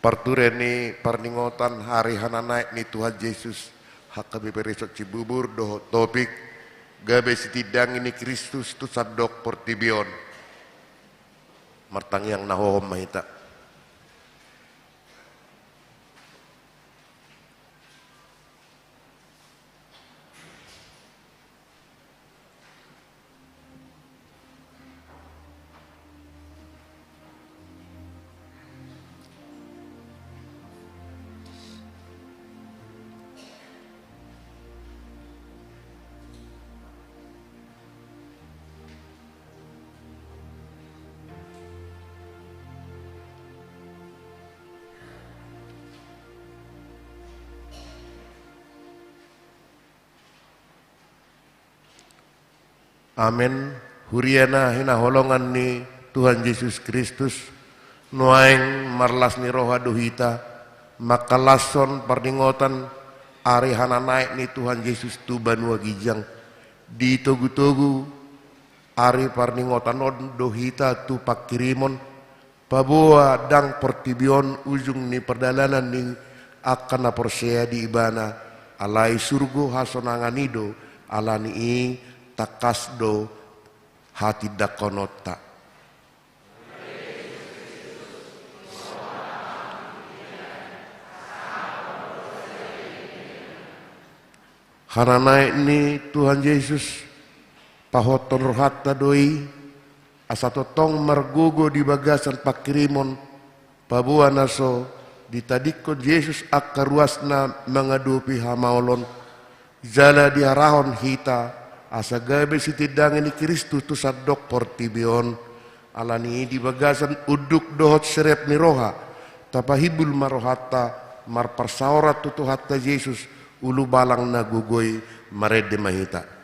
Partureni parningotan hari hana naik ni Tuhan Yesus HKBP Resort Cibubur doho topik gabe sitidang ini Kristus tu sadok portibion martang yang nahohom mahita. Amin. Huriana hina holongan ni Tuhan Yesus Kristus nuaing marlas ni roha duhita maka lason pardingotan ari hana naik ni Tuhan Yesus tu banua gijang di togu-togu ari pardingotan on dohita tu pakirimon pabua dang portibion ujung ni perdalanan ni akan aporsea di ibana alai surgo hasonanganido alani takasdo hati dakonota. Hana naik ni Tuhan Yesus pahoton rohata doi asatotong margogo di bagasan pakirimon pabua naso ditadikon Yesus akaruasna mengadupi hamaolon jala diarahon hita asa gabe sitidang ini Kristus tu sadok portibion alani di bagasan uduk dohot serep ni roha tapahibul marohata mar persaurat tu hatta Yesus ulu balang nagugoi marede mahita.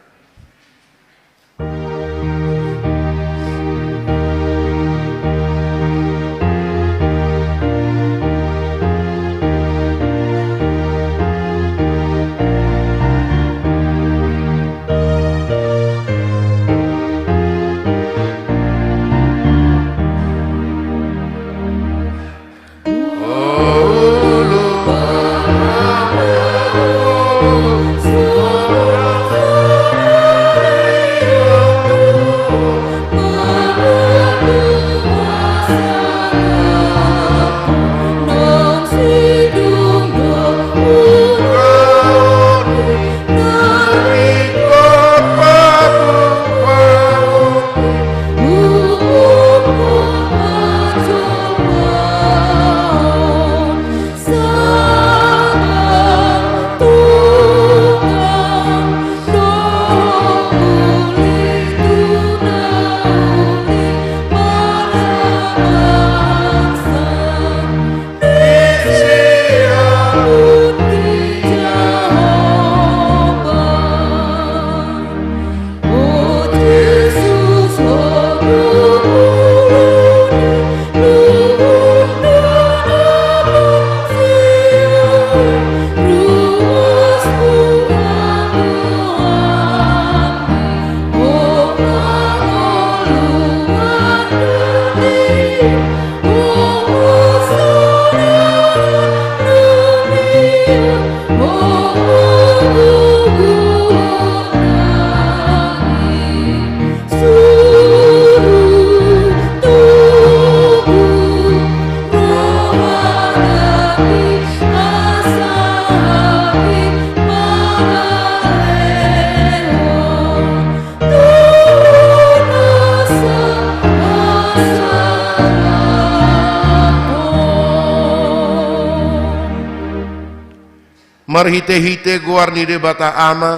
Marhite-hite guar ni debata ama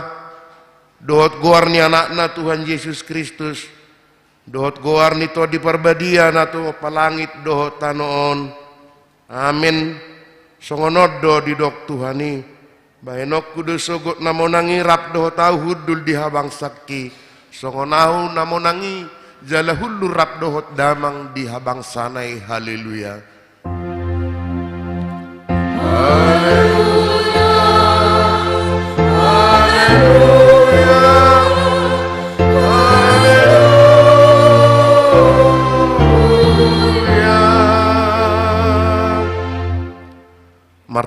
dohot guar ni anakna Tuhan Yesus Kristus dohot guar ni to di perbadia na to palangit dohot tanoon amin songonodo di dok Tuhani bahenok kudu sogot namonangi rap dohot tau hudul di habang sakki songonahu namonangi jala hulu rap dohot damang di habang sanai haleluya.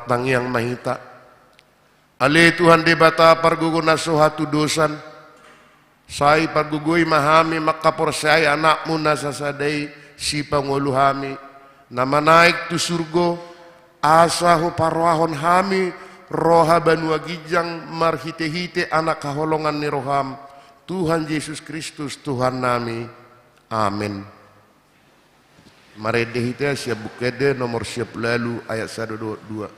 martangiang mahita. Ale Tuhan debata parguguna sohatu dosan. Sai pargugui mahami makaporsai anakmu nasasadai si panguluhami. Nama naik tu surgo asa ho parwahon hami roha banua gijang marhite-hite anak kaholongan ni roham. Tuhan Yesus Kristus Tuhan nami. Amin. Marede hite siap bukede nomor siap lalu ayat 122.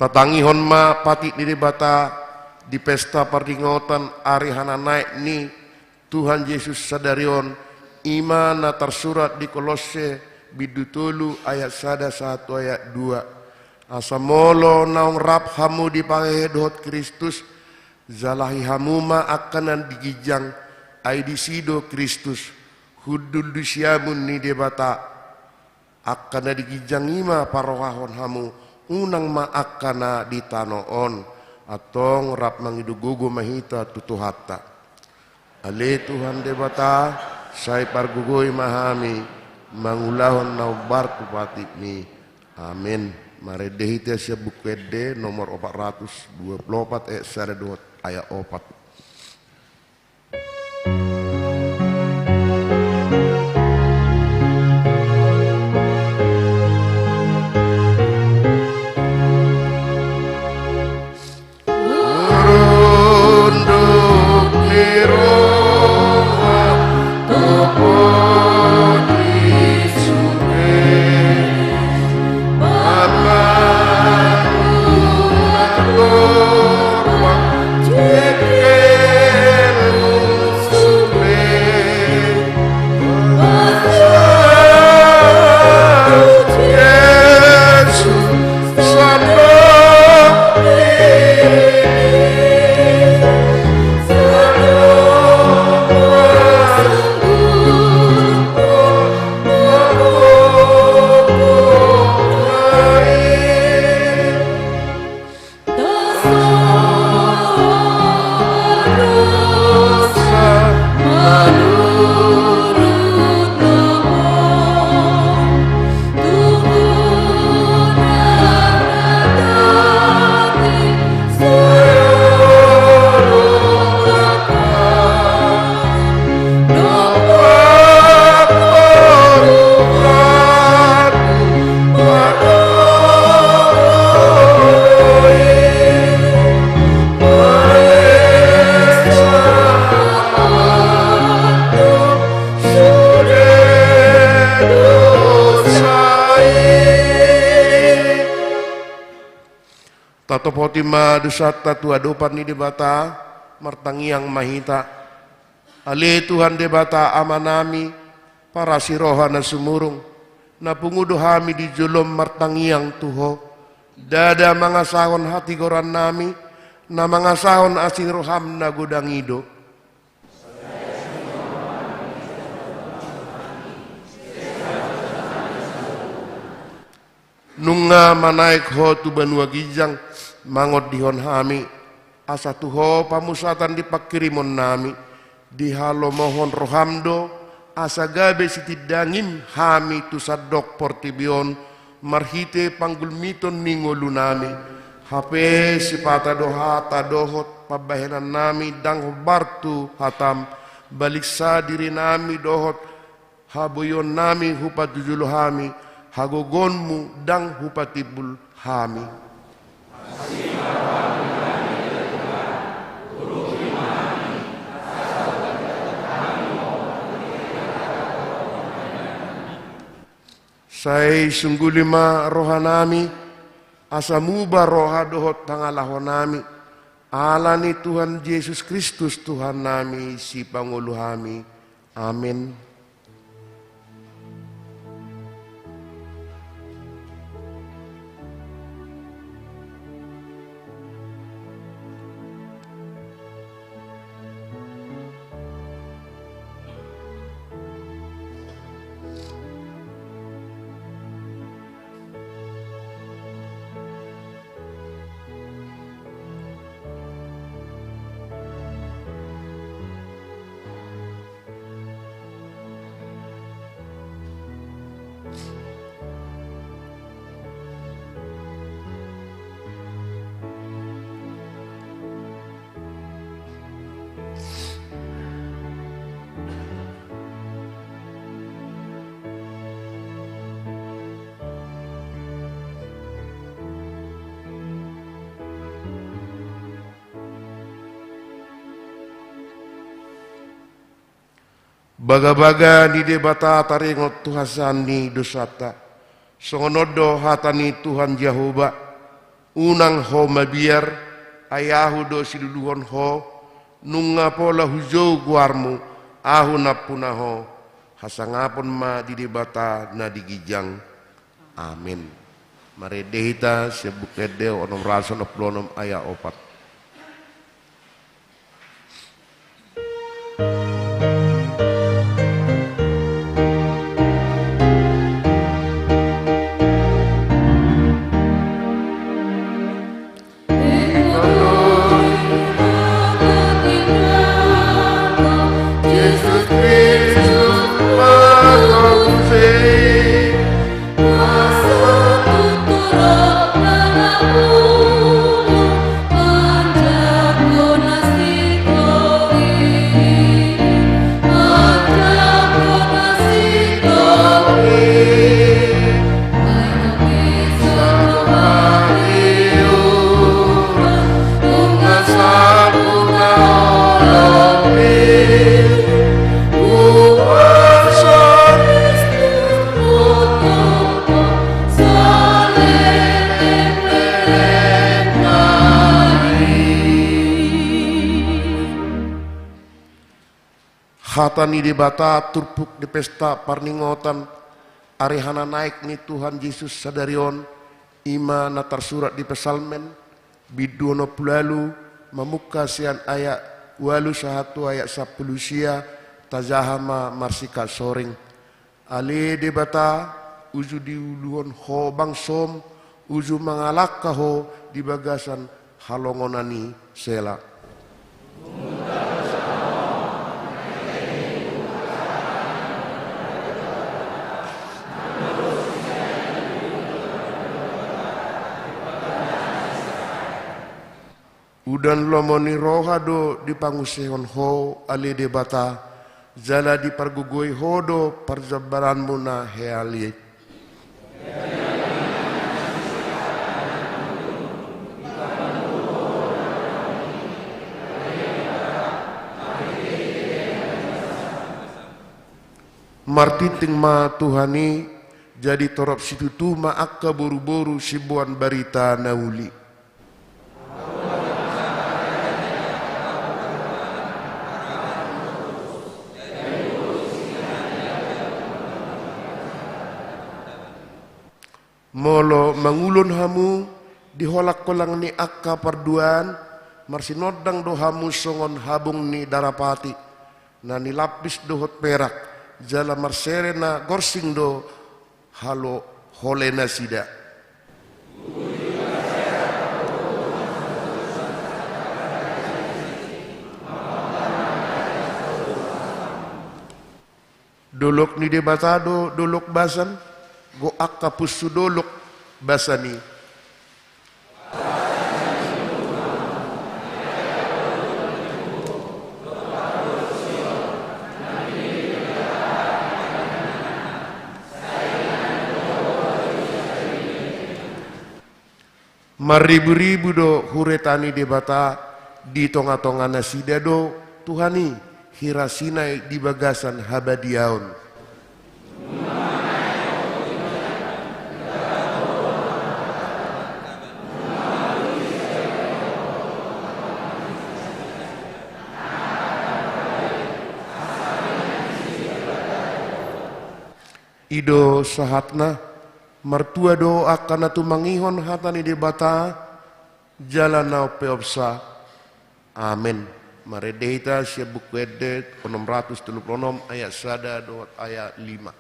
Tatangihon ma pati di bata di pesta pardingotan ari hana naik ni Tuhan Yesus sadarion imana tersurat di Kolose bidutulu ayat 1 ayat 2 asamolo naung rap hamu di pangehedot Kristus zalahi hamuma akanan digijang aidisido Kristus hudul dusiamun ni debata akana digijang ima parwahon hamu unang maakana di tanoon atong rap mangidugugo mahita tutuhata. Ale Tuhan debata say pargugoy mahami mangulahon naubar kupati mi. Amin. Maredehita siya bukede nomor 424 ayat 4. Tato potima dusata tua dopan ni debata martangiang mahita. Ale Tuhan debata amanami para siroha na sumurung na pungudo hami di julom martangiang tuho. Dada mangasahon hati goran nami na mangasahon asing roham na gudangido. Nunga manaik ho tu banua gijang mangot dihon hami asa tuho pamusatan di pakirimon nami dihalo mohon rohamdo asagabe sitidangin hami tu sadok portibion marhite panggulmiton ningolunami hape sipata dohata dohot pabahenan nami dang bartu hatam balik sa diri nami dohot habuyon nami hupatujulu hami hagogonmu dang hupatibul hami. Say sunggulima rohanami asamuba roha dohot pangalahonami alani Tuhan Yesus Kristus Tuhan nami si Pangulo hami. Amin. Baga-baga di debata taringot Tuhasan ni dosata. Songonodo hatani Tuhan Jehovah. Unang ho mabiar ayahu do siluluhon ho. Nunga pola hujau guarmu ahu napuna ho. Hasangapon ma di debata na digijang. Amin. Mari dehita sebukede onom rason oplonom ayah opat. Hatani di bata turpuk di pesta parningotan arihana naik ni Tuhan Yesus sadarion ima natar surat di pesalmen biduono pulalu memuka sian ayat walu sahatu ayat sapulusia tajahama marsika soring ali di bata uju di uluhon ho bangsom uju mangalakka ho di bagasan halongonani sela. Udan lomoni rohado di pangusehon ho ali de bata jala di pargugoi hodo parjabaran muna heali. Martiting ma Tuhani jadi torop situtu ma akka boru-boru sibuan barita nauli. Molo mangulun hamu diholak kolang ni akka parduan marsinodang do hamu songon habung ni darapati na nilapis dohot perak jala marserena gorsing do halo holena sida. Dolok ni de batado dolok basan go akka pusu dolok basani. Maribu-ribu do huretani de bata di tonga-tonga nasida do Tuhani hirasinai di bagasan habadiaon. Ido sahatna mertua do akan atu mangihon hatani di bata jalan nau peopsa. Amin. Maredeta syabuk wedet 636 ayat sada do ayat 5.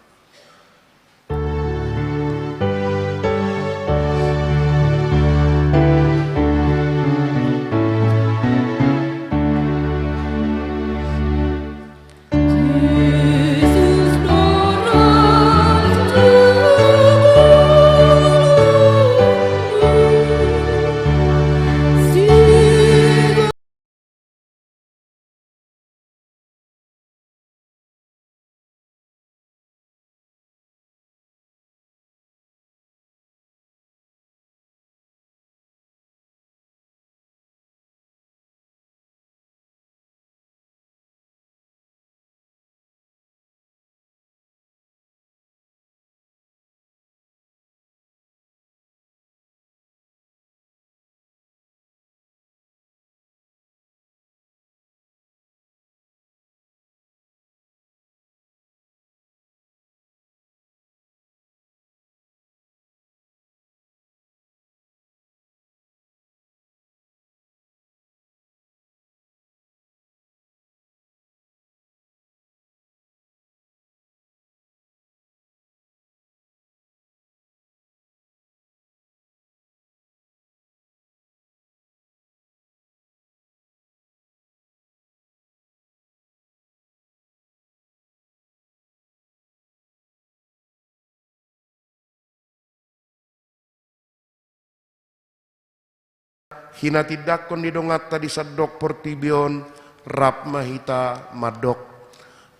Hina tidak kon didongat tadi sadok portibion rap mahita madok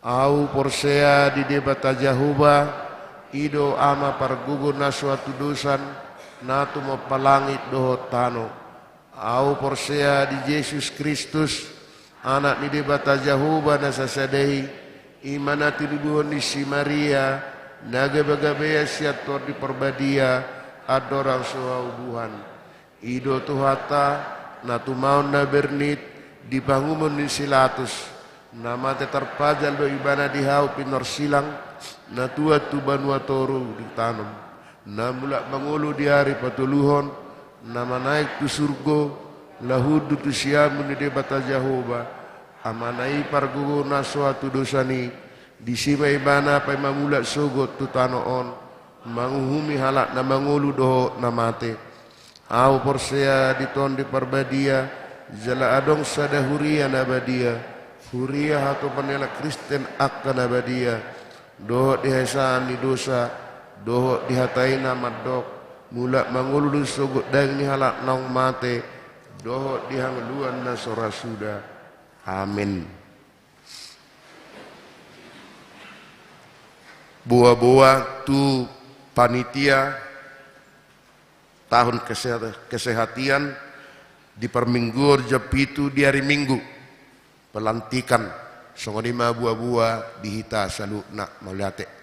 au porsea di debata jahuba ido ama pargugur na suatu dosan natu mapalangit doho tano au porsea di Yesus Kristus anak di debata jahuba na sasadehi imanati ribuan di si Maria naga bagabea siator di perbadia adorang soa ubuhan ido tuhata natu mau na bernit di pangumun di silatus nama te terpajal do ibana di hau pinor silang natua tu banua toru di tanam na mulak mangulu di hari patuluhon nama naik tu surgo lahudu tu siamun di debata Jahoba amanai pargugo na suatu dosani di sima ibana pai mamulak sogot tu tanoon manguhumi halak na mangulu doho namate au porsea diton di perbadia jala adong sada huria nabadia huria hatu panela Kristen akan nabadia doho dihesaan di dosa doho dihataina madok mulak mangulu sogot dang ni halak naung mate doho dihangluan na sorasuda. Amin. Buah-buah tu panitia tahun kesehatan di perminggu jepitu di hari Minggu pelantikan songonima buah-buah dihita salukna mauliate.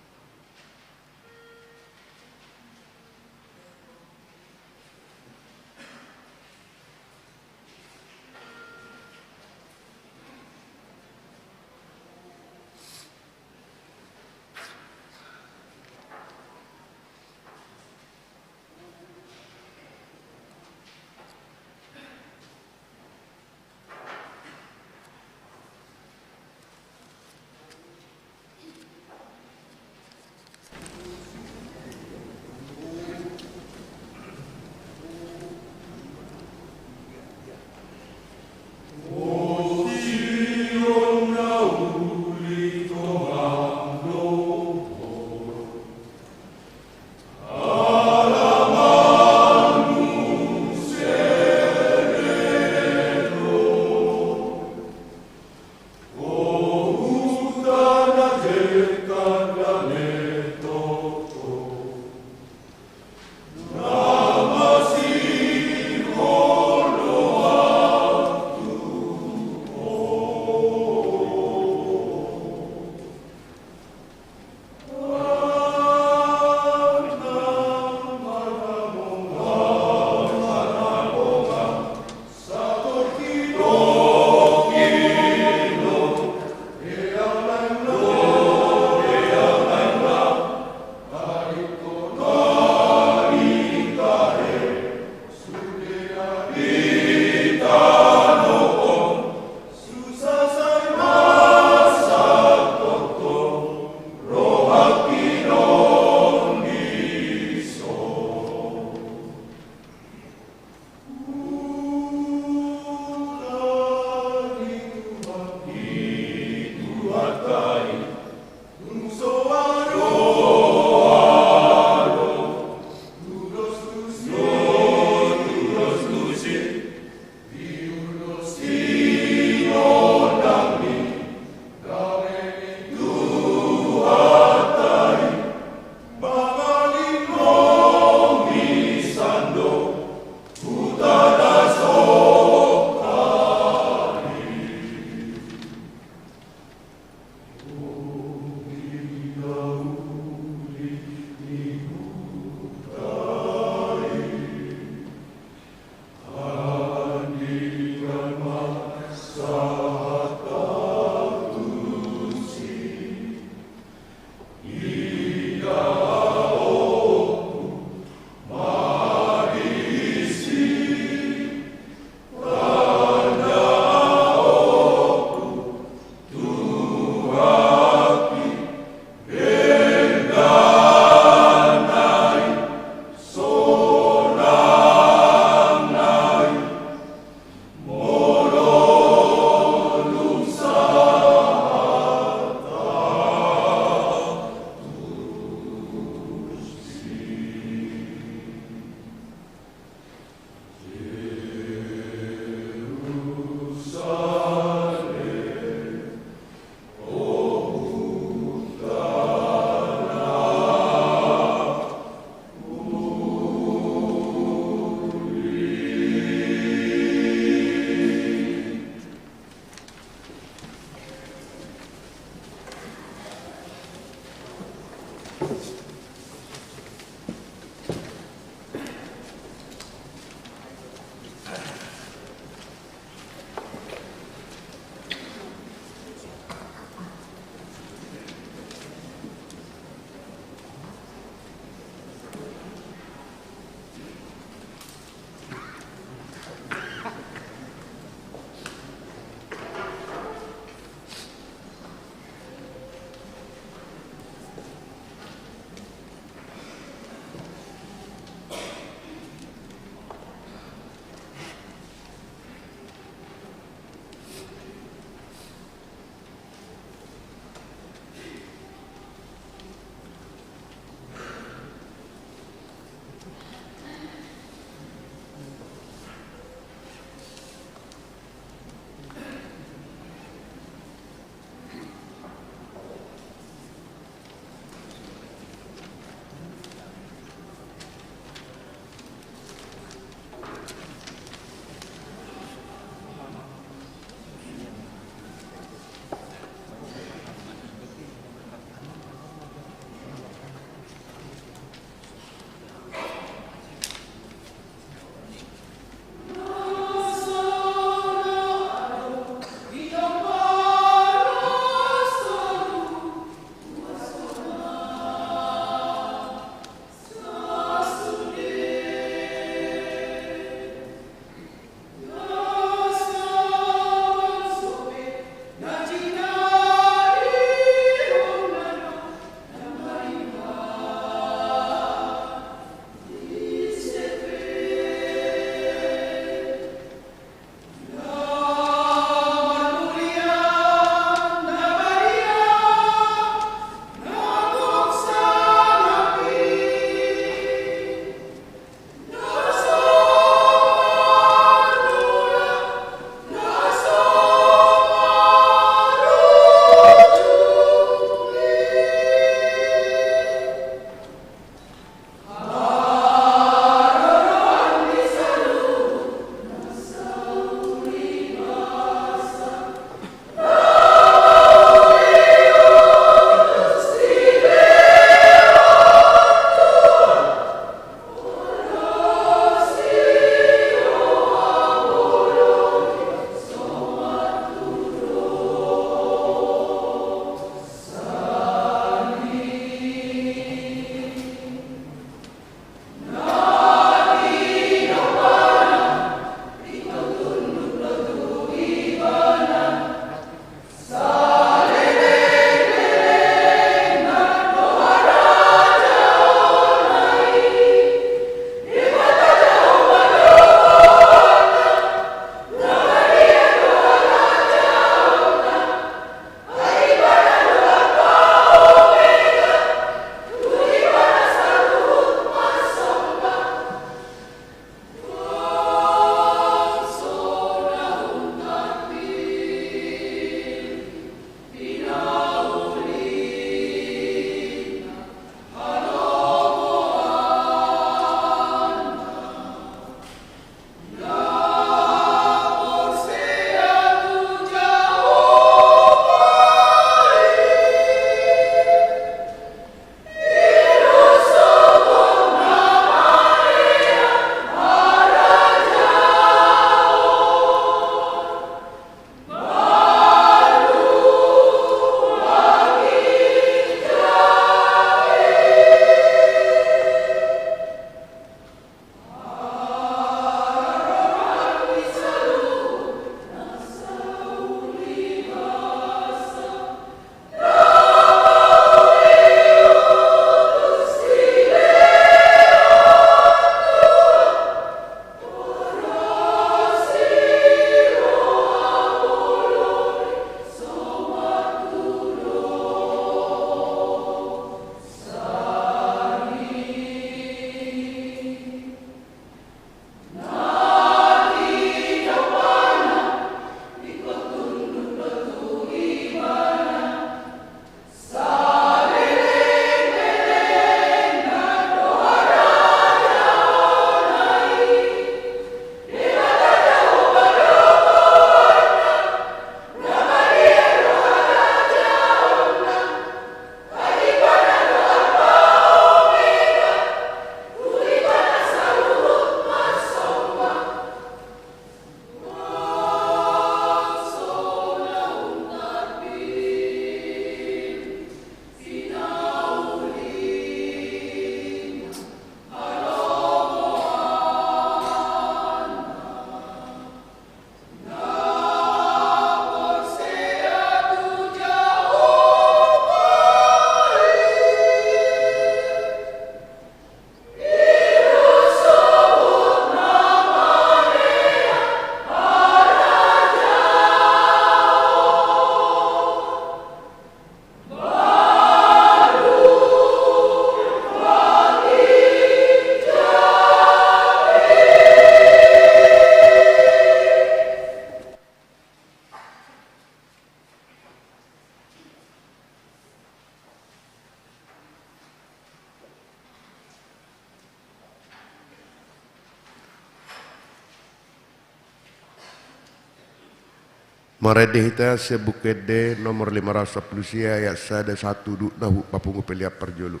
Maredehita sebukede nomor 510 ayat sada 1 nahu papungu pelia perjolu.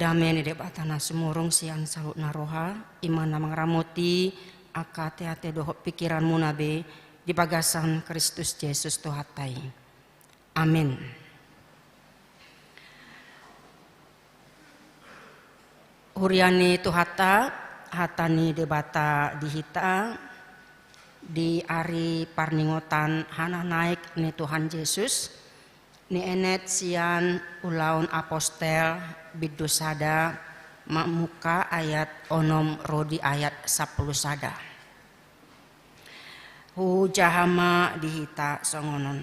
Dameni debatana semurung sian salut naroha imana mangramuti akate doho pikiranmu nabe di bagasan Kristus Yesus Tuhatai. Amin. Huriani Tuhata hatani debata dihita di ari parningotan hana naik ni Tuhan Yesus ni enet sian ulaun apostel bidusada mamuka ayat onom rodi ayat 10 sada. Hujahama dihita songonon.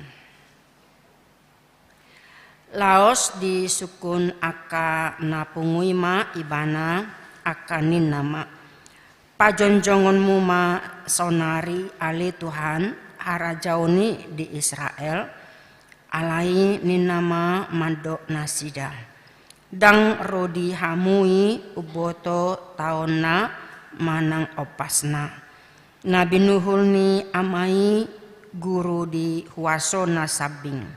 Laos di sukun aka napunguima ibana akanin nama. Pajonjongonmu ma sonari ali Tuhan harajauni di Israel alai ninama mando nasida. Dang rodi hamui uboto taonna manang opasna. Nabi nuhulni amai guru di huasona sabing.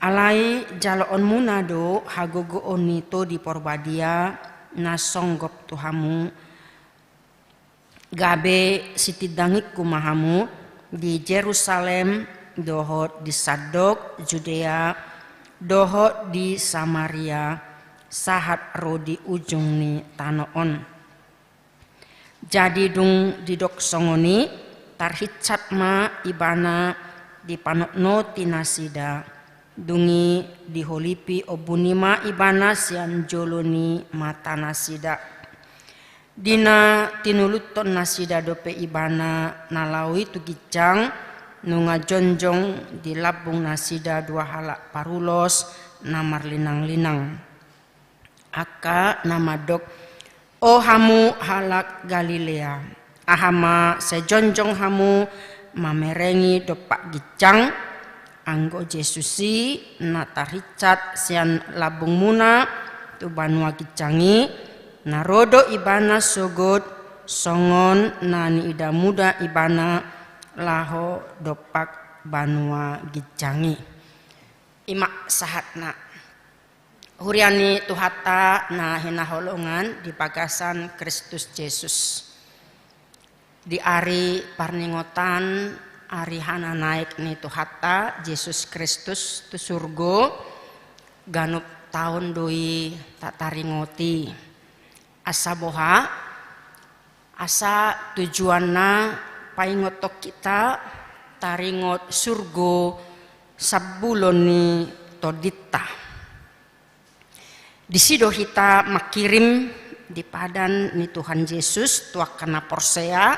Alai jaloon munado hagogo onito di porbadia nasonggop tuhamu. Gabe sitidangik kumahamu di Jerusalem dohot di Sadok Judea dohot di Samaria sahat rodi ujung ni tanoon. Jadi dung didok songoni tarhicat ma ibana di panokno tinasida dungi diholipi obunima ibana sian joloni mata nasida. Dina tinuluton nasida dope ibana nalawi tugijang nunga jonjong di labung nasida dua halak parulos namar linang-linang. Aka nama dok o hamu halak Galilea. Ahama sejonjong hamu mamerengi dopak gijang anggo Jesusi nataricat sian labung muna tu banua gijangi. Narodo ibana sogod songon nani ida muda ibana laho dopak banua gijangi. Imak sahatna huriani tuhata na hinaholongan di bagasan Kristus Yesus. Di ari parningotan ari hana naik ni tuhata Yesus Kristus tu surgo ganup tahun doi tak taringoti. Asa boha, asa tujuanna paingotok kita taringot surgo sabuloni todita. Disido kita makirim di padan ni Tuhan Yesus tuakana porsea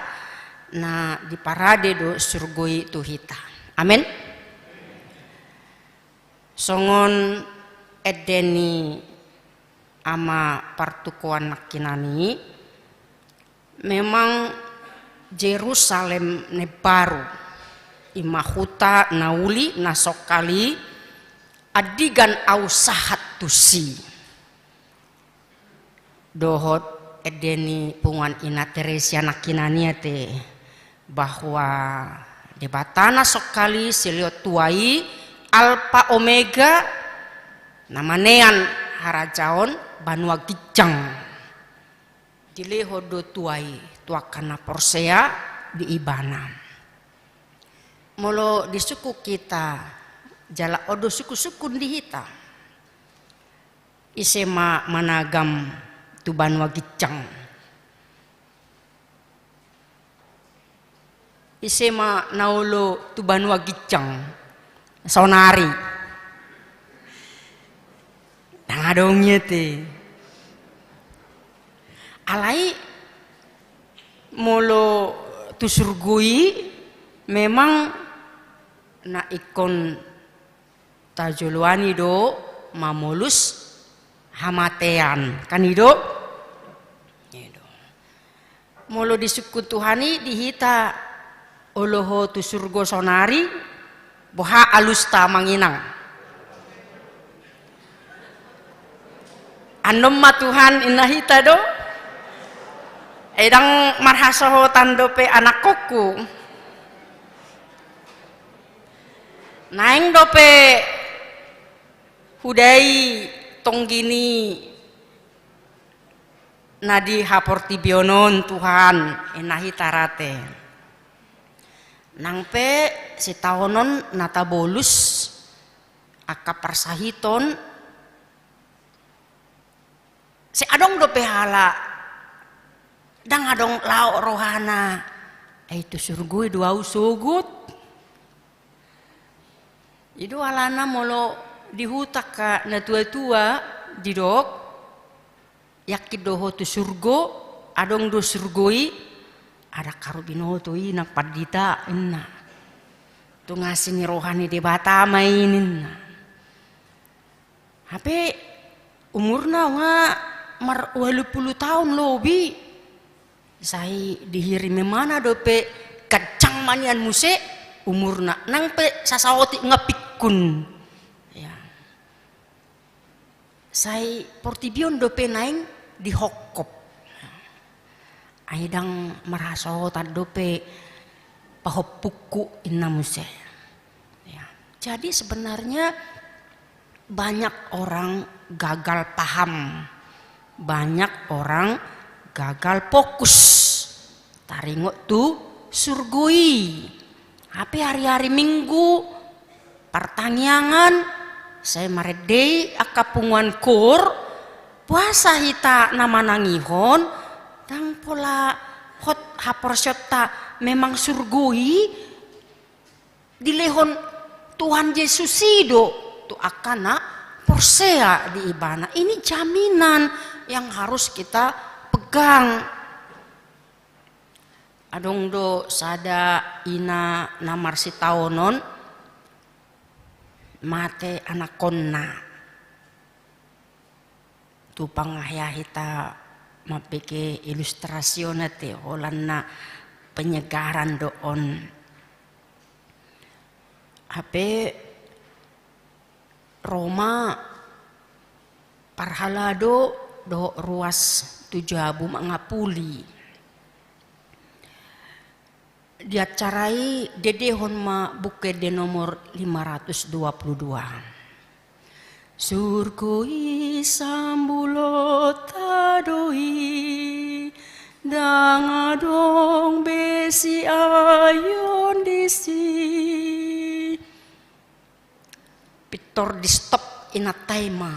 na di parade do surgoi tuhita. Amin. Songon edeni ama partukuan nakinani memang Jerusalem ne baru imahuta nauli nasokali adigan ausahat tusi dohot edeni pungan ina Teresia nakinania te bahwa debatana sokali silio tuai alfa omega namanean harajaon banua gijang dilehodo tuai tuakana porsea di ibana molo di suku kita jala odo suku-suku dihita isema managam tu banua gijang isema naulo tu banua gijang sonari nangadongnya te alai molo tu surgui memang na ikon tajuluani do mamulus hamatean kan hidup molo disukun Tuhani dihita oloho tu surgo sonari boha alusta manginang andom ma Tuhan inahita do edang marhasoho tandope anak koku naing dope hudai tonggini nadi haportibionon Tuhan enahi tarate nangpe si taonon nata bolus aka parsahiton si adong dope hala dang adong lao rohana itu surgui dua usugut itu alana molo dihutak ka na tua-tua didok yakid doho tu surgo adong do surgoi ada karo binoto ina padita inna tu ngasini rohani de bata mainin hape umurna nga mar 20 tahun lobi sai dihirimi mana dope kacang manian muse umurna nang pe sasawoti ngapikun ya sai portibion dope naing dihokop aidang maraso tad dope pahopuku inna muse ya jadi sebenarnya banyak orang gagal paham banyak orang gagal fokus taringok tu surgui tapi hari-hari minggu pertaniangan saya maredei akapungan kur puasa hita nama nangihon dan pola hot haporsyota memang surgui dilehon Tuhan Yesus sido tu akana porsea di ibana ini jaminan yang harus kita pegang adong do sada ina namar si taonon mate anakonna tu pangahyahita mapike ilustrasiona te holanna penyegaran doon hape Roma parhalado do ruas tujabu mangapuli diacarai dedehon ma buke de nomor 522 surgoi sambulot tadoi dangadong besi ayon disi pitor di stop inataima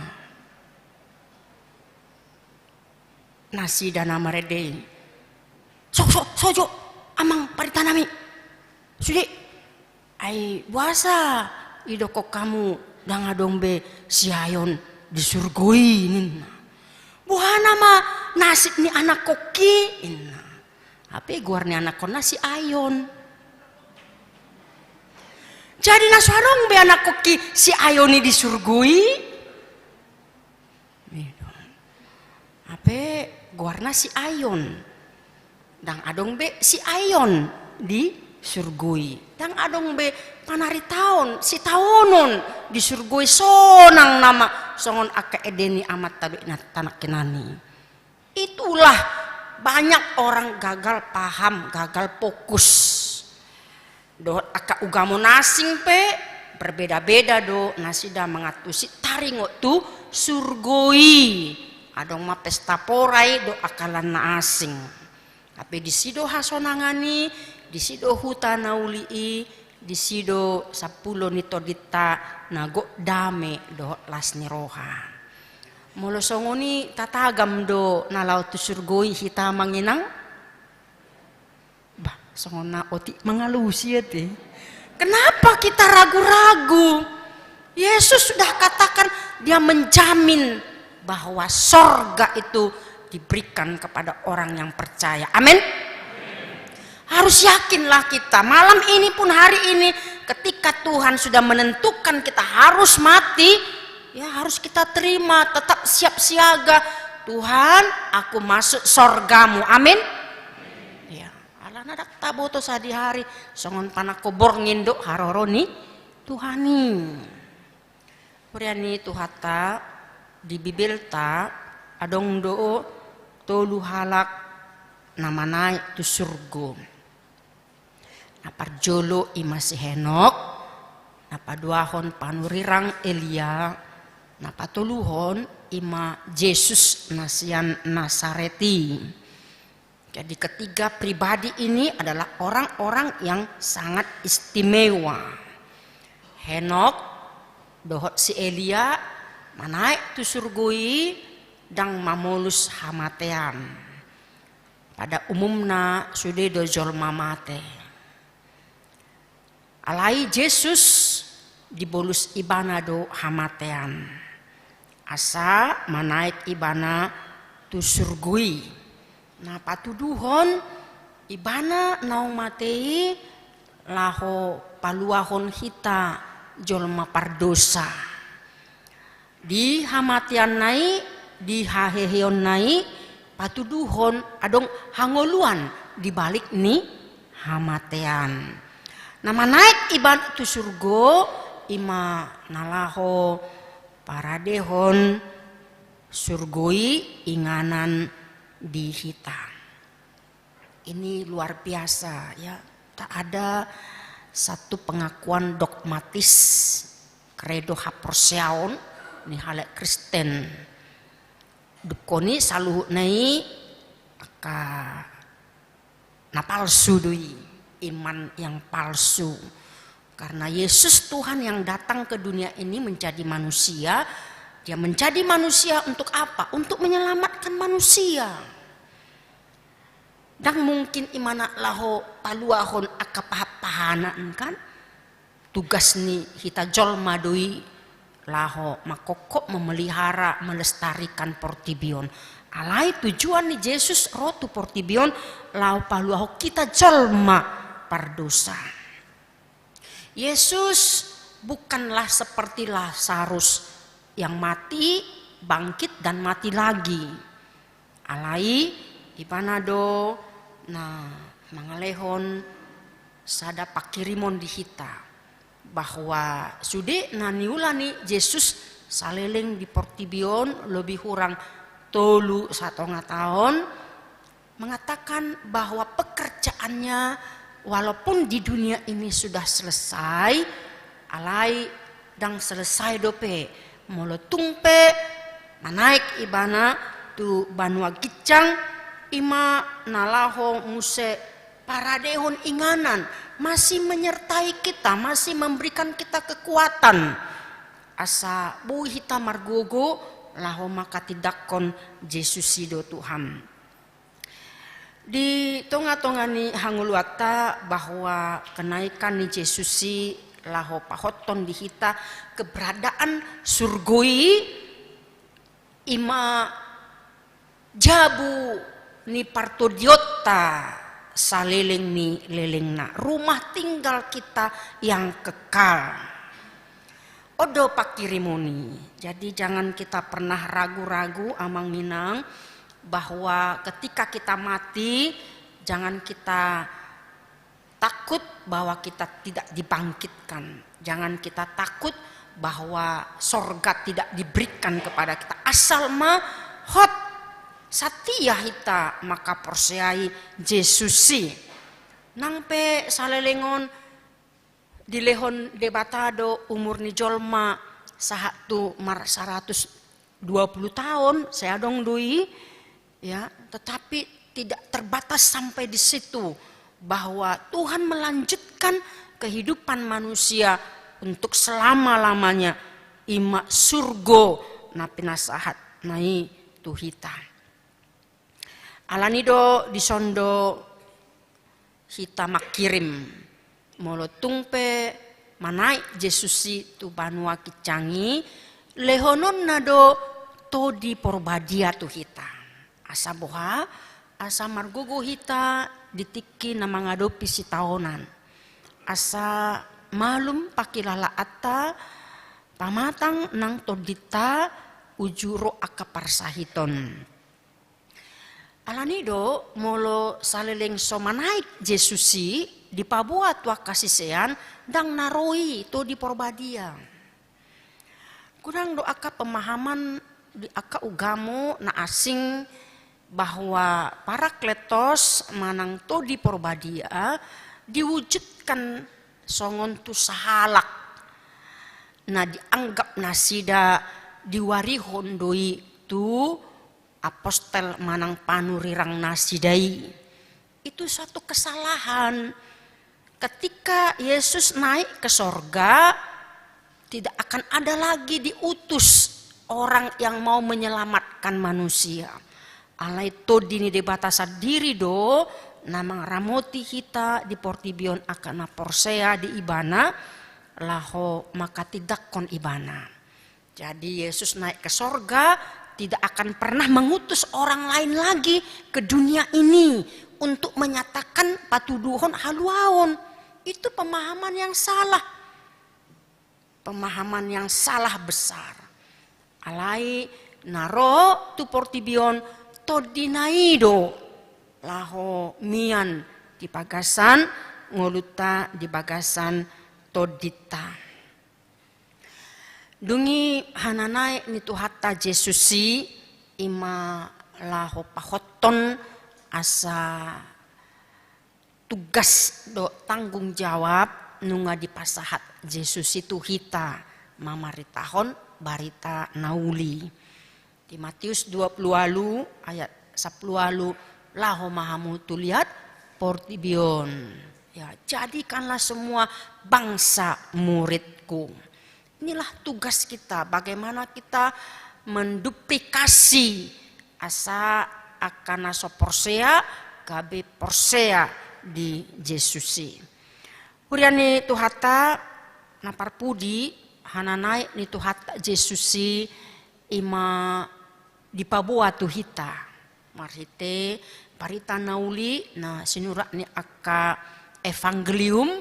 nasi dana marede sojo amang paritanami sudi ai puasa idoko kamu dangadong be siayon di surgoi ninna buhana ma nasib ni anak koki inna ape guar ni anak kon nasi ayon jadi naswarong be anak koki si ayoni di surgui ape guarna si ayon dang adong be si ayon di surgui dang adong be panari taon si taonon di surgui sonang nama songon aka edeni amat tabe na tanak kenani Itulah banyak orang gagal paham, gagal fokus. Do aka ugamo nasing pe berbeda-beda do nasida mengatusi taringo tu surgoi. Adong ma pesta porai do akalan na asing. Tapi di sido hasonangani, di sido hutana ulii, di sido 10 nito dita nago dame do lasni roha. Molo songoni tatagam do nalau tu surgoi hita manginang. Bah, songona oti mengalusi ya teh. Kenapa kita ragu-ragu? Yesus sudah katakan dia menjamin bahwa sorga itu diberikan kepada orang yang percaya. Amin. Harus yakinlah kita. Malam ini pun hari ini ketika Tuhan sudah menentukan kita harus mati, ya harus kita terima, tetap siap siaga. Tuhan, aku masuk sorgamu. Amin. Ya, ala nadak taboto sadi hari songon panako borngin do haroroni Tuhani. Puriani tuhata di Bibelta adong do tolu halak namanai tu surgo. Naparjolo ima si Henok, napaduahon panurirang Elia, napatuluhon ima Yesus nasian Nasareti. Jadi ketiga pribadi ini adalah orang-orang yang sangat istimewa. Henok, dohot si Elia, manaik tu surgoi, dang mamulus hamatean. Pada umumna sudah dojol mamate. Alai Yesus dibolus ibana do hamatean. Asa manaik ibana tu surgui. Nah patuduhon ibana naung matei laho paluahon hita jolma pardosa. Di hamatian nai, di haheheon nai, patuduhon adong hangoluan dibalik ni hamatean. Nama naik iban tu surgo ima nalaho paradehon surgoi inganan di hita. Ini luar biasa ya. Tak ada satu pengakuan dogmatis kredo haporseaon ni halek Kristen. Dukoni saluh nai aka napalsu dui. Iman yang palsu, karena Yesus Tuhan yang datang ke dunia ini menjadi manusia. Dia menjadi manusia untuk apa? Untuk menyelamatkan manusia. Dan mungkin imana laho paluahon akapahanaan kan tugas ni kita jolma doi laho makokok memelihara melestarikan portibion. Alai tujuan ni Yesus rotu portibion lau paluaho kita jolma pardosa. Yesus bukanlah seperti Lazarus yang mati, bangkit dan mati lagi. Alai ipanado nah mangalehon sada pakirimon di hita bahwa sude naniulani Yesus saleleng di portibion lebih kurang 31 tahun mengatakan bahwa pekerjaannya walaupun di dunia ini sudah selesai, alai dang selesai dope, molotungpe, manaik ibana tu banua gicang, ima nalaho muse paradehon inganan, masih menyertai kita, masih memberikan kita kekuatan. Asa bu hita margogo, laho maka tidakon Yesus sido Tuhan. Di tonga-tonga ni hanguluata bahwa kenaikan ni Yesusi laho pahoton di hita keberadaan surgoi ima jabu ni partodiota saleleng ni lelengna rumah tinggal kita yang kekal. Odo pakirimoni. Jadi jangan kita pernah ragu-ragu amang minang bahwa ketika kita mati jangan kita takut bahwa kita tidak dibangkitkan. Jangan kita takut bahwa sorga tidak diberikan kepada kita. Asal mah hot Satia hita maka persyai Jesusi. Nangpe salelengon dilehon debatado umur ni jolma sahatu mar 120 tahun saya dong dui ya, tetapi tidak terbatas sampai di situ, bahwa Tuhan melanjutkan kehidupan manusia untuk selama-lamanya. Ima surgo na pinasahat nai tuhita. Alanido disondo hita makirim molo tungpe manai Jesusi tu banua kicangi lehonon nado to di porbadia tu hita. Asa boha asa margogo hita ditiki na mangadopi si taonan. Asa malum pakilala atta pamatang nang todita ujuro akaparsahiton. Alanido molo saleleng somanaik Jesusi di pabuat wa kasisean dang naroi to di porbadia. Kurang do aka pemahaman di aka ugamu na asing bahwa Parakletos manang to di porbadia diwujudkan songon tu sahalak na dianggap nasida diwarihon doi tu apostel manang panurirang nasidai. Itu suatu kesalahan. Ketika Yesus naik ke sorga, tidak akan ada lagi diutus orang yang mau menyelamatkan manusia. Alai to dini debatasa diri do namang ramoti hita di portibion akana porsea di ibana laho maka tidak kon ibana. Jadi Yesus naik ke sorga tidak akan pernah mengutus orang lain lagi ke dunia ini untuk menyatakan patuduhon haluaon. Itu pemahaman yang salah. Pemahaman yang salah besar. Alai naro tu portibion todinaido laho mian di pagasan ngoluta di bagasan todita. Dungi hananai nitu hatta Jesusi ima laho pahoton asa tugas do tanggung jawab nunga dipasahat Yesus itu hita mamaritahon barita nauli. Di Matius 20 ayat 10 laho mahamu tuliat portibion. Ya, jadikanlah semua bangsa muridku. Inilah tugas kita, bagaimana kita menduplikasi asa akana soporsea gabe porsea di Jesusi. Huriani tuhata napar pudi hananai ni tuhata Jesusi ima di pabua tuhita marhite parita nauli na sinurak ni aka evangelium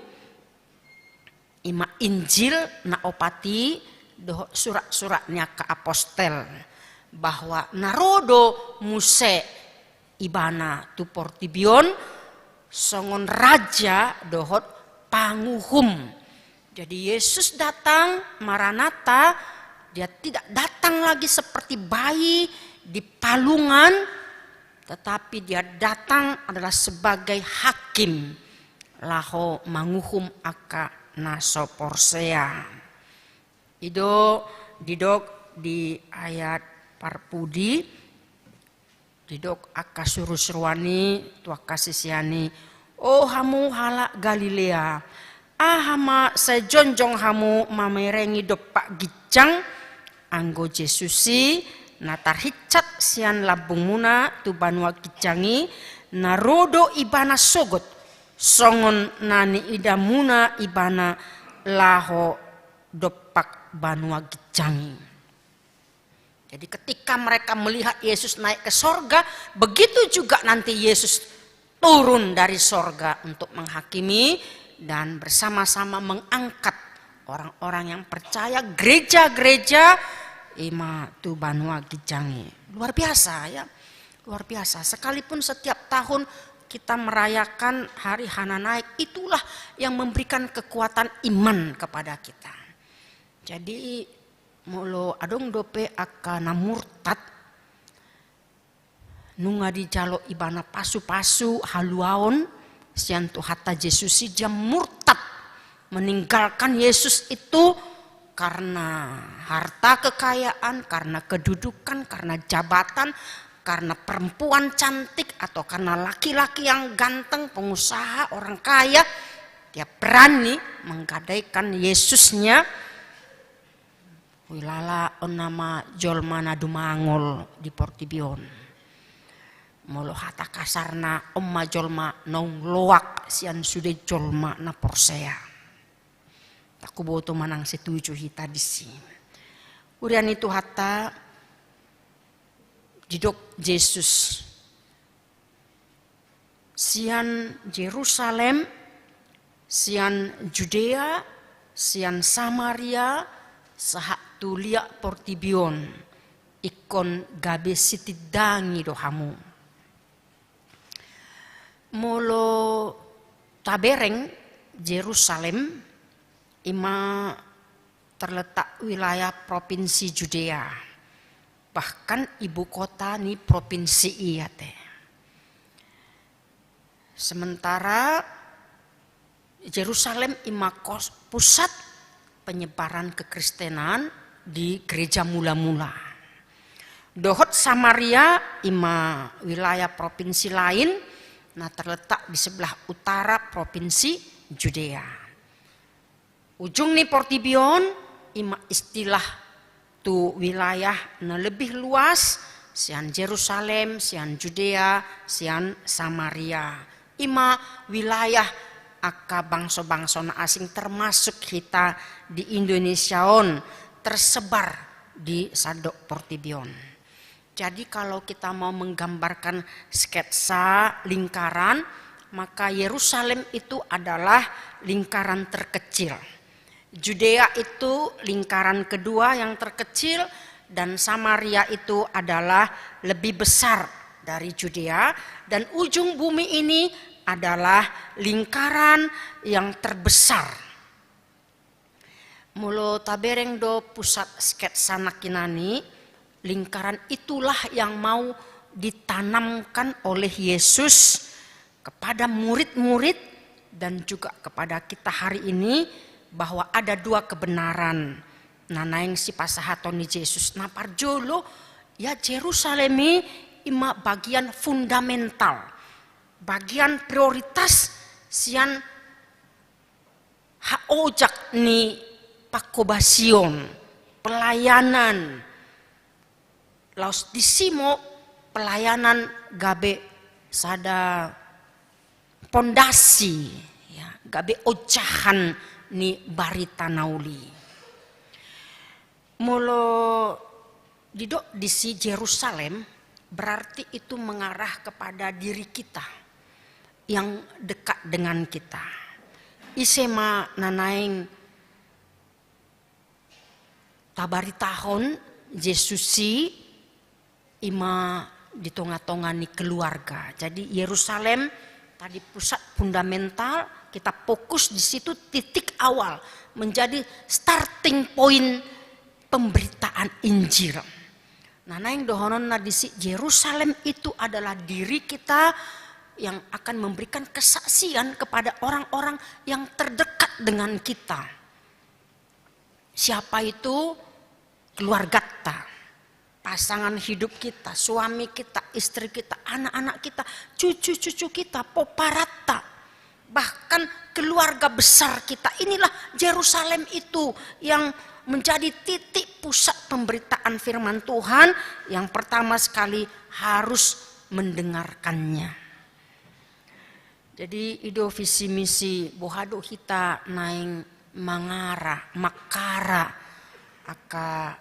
ima Injil na opati doh surat-suratnya ke apostel bahwa narodo muse ibana tu portibion songon raja dohot panguhum. Jadi Yesus datang Maranatha, dia tidak datang lagi seperti bayi di palungan, tetapi dia datang adalah sebagai hakim laho manguhum aka naso porsea. Ido didok di ayat parpudi didok aka suruh-suruani tua kasisiani oh hamu halak Galilea ahama sejonjong hamu mamerengi dopak gicang anggo Jesusi natar hicat sian labung muna tu banua gicangi narodo ibana sogot songon nani idamuna ibana laho dopak banua gicangi. Jadi ketika mereka melihat Yesus naik ke sorga, begitu juga nanti Yesus turun dari sorga untuk menghakimi dan bersama-sama mengangkat orang-orang yang percaya, gereja-gereja ima tu banua gijangi. Luar biasa ya, luar biasa. Sekalipun setiap tahun kita merayakan hari Hananaik, itulah yang memberikan kekuatan iman kepada kita. Jadi mulo adong dope akana murtad nunga di jalo ibana pasu-pasu haluaon sian tu hatta Yesus si jam murtad meninggalkan Yesus itu karena harta kekayaan, karena kedudukan, karena jabatan, karena perempuan cantik atau karena laki-laki yang ganteng, pengusaha, orang kaya. Dia berani menggadaikan Yesusnya wilala nama jolmana dumangol di Portibion. Molo hata kasarna omma jolma nong loak sian sude jolma na porsea. Aku boto manang setuju hita disi. Urian itu hata didok Yesus sian Yerusalem, sian Judea, sian Samaria, sahak tulia Portibion, ikon gabe sitidangi dohamu. Molo tabereng Yerusalem ima terletak wilayah provinsi Judea, bahkan ibu kota ni provinsi iya teh. Sementara Yerusalem ima pusat penyebaran kekristenan di gereja mula-mula. Dohot Samaria ima wilayah provinsi lain, nah terletak di sebelah utara provinsi Judea. Ujung nih Portibion ima istilah tu wilayah na lebih luas sian Yerusalem, sian Judea, sian Samaria. Ima wilayah aka bangsa-bangsa na asing termasuk kita di Indonesiaon tersebar di Sadok Portibion. Jadi kalau kita mau menggambarkan sketsa lingkaran, maka Yerusalem itu adalah lingkaran terkecil. Judea itu lingkaran kedua yang terkecil dan Samaria itu adalah lebih besar dari Judea dan ujung bumi ini adalah lingkaran yang terbesar. Mulo tabereng do pusat sketsa nakinani, lingkaran itulah yang mau ditanamkan oleh Yesus kepada murid-murid dan juga kepada kita hari ini bahwa ada dua kebenaran. Nanaing si pasahatoni Yesus napar jolo ya Yerusalemi ima bagian fundamental, bagian prioritas sian haojak ni pakobasion, pelayanan. Laos disimo pelayanan gabe sada pondasi ya, gabe ocahan ni barita nauli. Molo didok di si Yerusalem berarti itu mengarah kepada diri kita yang dekat dengan kita. Isema nanaing tabari tahun Yesusi ima di tengah-tengah nih keluarga. Jadi Yerusalem tadi pusat fundamental, kita fokus di situ titik awal menjadi starting point pemberitaan Injil. Nah, yang dohonon nadisi Yerusalem itu adalah diri kita yang akan memberikan kesaksian kepada orang-orang yang terdekat dengan kita. Siapa itu? Keluarga kita. Pasangan hidup kita, suami kita, istri kita, anak-anak kita, cucu-cucu kita, poparata, bahkan keluarga besar kita. Inilah Yerusalem itu yang menjadi titik pusat pemberitaan firman Tuhan yang pertama sekali harus mendengarkannya. Jadi ido visi misi bohado kita naing mangara, makara aka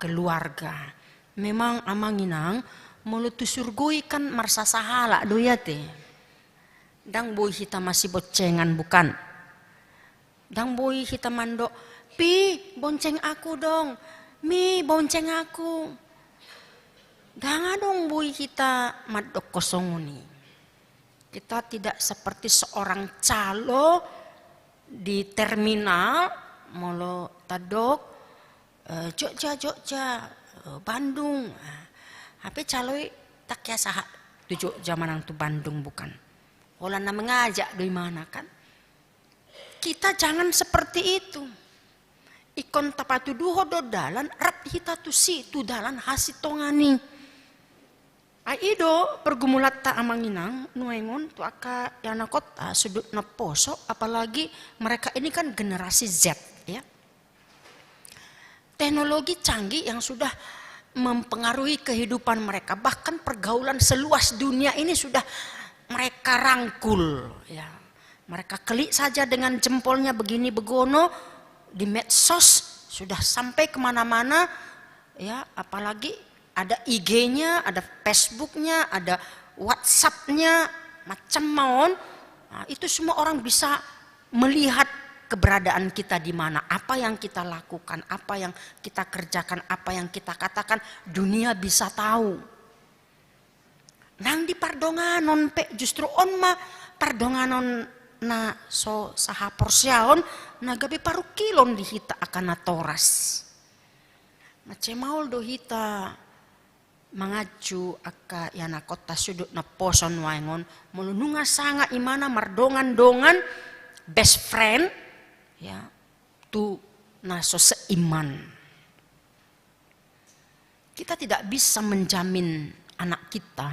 keluarga. Memang amanginang mulut surgui kan marsa sahala doyate. Dang boy kita masih bocengan bukan. Dang boy kita mando, pi bonceng aku dong, mi bonceng aku. Dang dong boy kita madok kosong nih. Kita tidak seperti seorang calo di terminal molo tadok Jogja Bandung. Tapi caloi tak ya saha tujuh zaman tu Bandung bukan. Holana mengajak doi mana kan. Kita jangan seperti itu. Ikon tapatu duho do dalan rap hita tu si tu dalan hasit tongani. Aido pergumulat ta amanginang nuengon tu aka yana kota sudut na poso, apalagi mereka ini kan generasi Z ya. Teknologi canggih yang sudah mempengaruhi kehidupan mereka, bahkan pergaulan seluas dunia ini sudah mereka rangkul ya. Mereka klik saja dengan jempolnya begini begono di medsos sudah sampai kemana-mana ya, apalagi ada IG-nya, ada Facebook-nya, ada WhatsApp-nya, macam maon. Nah, itu semua orang bisa melihat keberadaan kita di mana, apa yang kita lakukan, apa yang kita kerjakan, apa yang kita katakan, dunia bisa tahu. Nang di pardonganon pe justru on ma pardonganon na so saha porsiaon na gabi paru kilon di hita akan toras. Macemaul do hita mangaju aka yana kota sudut na poson waingon mulununga sanga imana mardongan-dongan best friend ya tu naso seiman. Kita tidak bisa menjamin anak kita